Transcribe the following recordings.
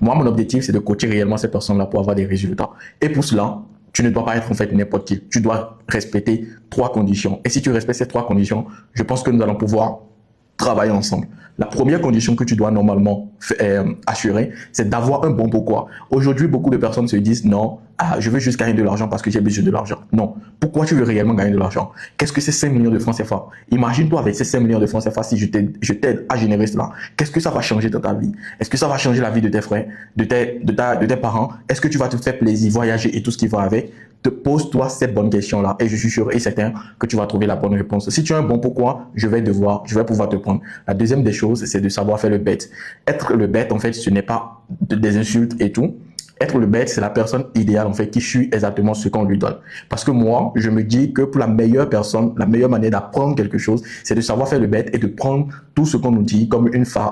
Moi, mon objectif, c'est de coacher réellement ces personnes-là pour avoir des résultats. Et pour cela, tu ne dois pas être en fait n'importe qui. Tu dois respecter 3 conditions. Et si tu respectes ces 3 conditions, je pense que nous allons pouvoir travailler ensemble. La première condition que tu dois normalement assurer, c'est d'avoir un bon pourquoi. Aujourd'hui, beaucoup de personnes se disent non, je veux juste gagner de l'argent parce que j'ai besoin de l'argent. Non. Pourquoi tu veux réellement gagner de l'argent? Qu'est-ce que c'est 5 millions de francs CFA? Imagine-toi avec ces 5 millions de francs CFA, si je t'aide à générer cela, qu'est-ce que ça va changer dans ta vie? Est-ce que ça va changer la vie de tes frères, de tes parents? Est-ce que tu vas te faire plaisir, voyager et tout ce qui va avec? Pose-toi cette bonne question-là et je suis sûr et certain que tu vas trouver la bonne réponse. Si tu as un bon pourquoi, je vais pouvoir te prendre. La deuxième des choses, c'est de savoir faire le bête. Être le bête, en fait, ce n'est pas des insultes et tout. Être le bête, c'est la personne idéale, en fait, qui suit exactement ce qu'on lui donne. Parce que moi, je me dis que pour la meilleure personne, la meilleure manière d'apprendre quelque chose, c'est de savoir faire le bête et de prendre tout ce qu'on nous dit comme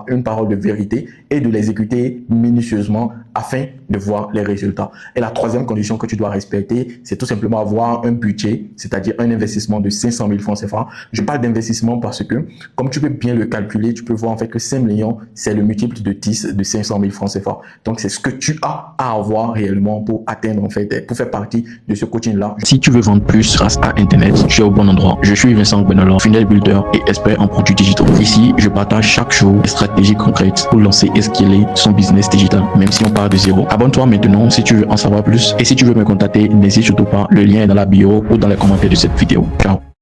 une parole de vérité et de l'exécuter minutieusement afin de voir les résultats. Et la troisième condition que tu dois respecter, c'est tout simplement avoir un budget, c'est-à-dire un investissement de 500 000 francs CFA. Je parle d'investissement parce que, comme tu peux bien le calculer, tu peux voir en fait que 5 millions, c'est le multiple de 10 de 500 000 francs CFA. Donc, c'est ce que tu as à avoir réellement pour atteindre en fait, pour faire partie de ce coaching-là. Si tu veux vendre plus grâce à Internet, tu es au bon endroit. Je suis Vincent Benelon, funnel builder et expert en produits digitaux. Ici, je partage chaque jour des stratégies concrètes pour lancer et scaler son business digital, même si on part de zéro. Abonne-toi maintenant si tu veux en savoir plus. Et si tu veux me contacter, n'hésite surtout pas. Le lien est dans la bio ou dans les commentaires de cette vidéo. Ciao.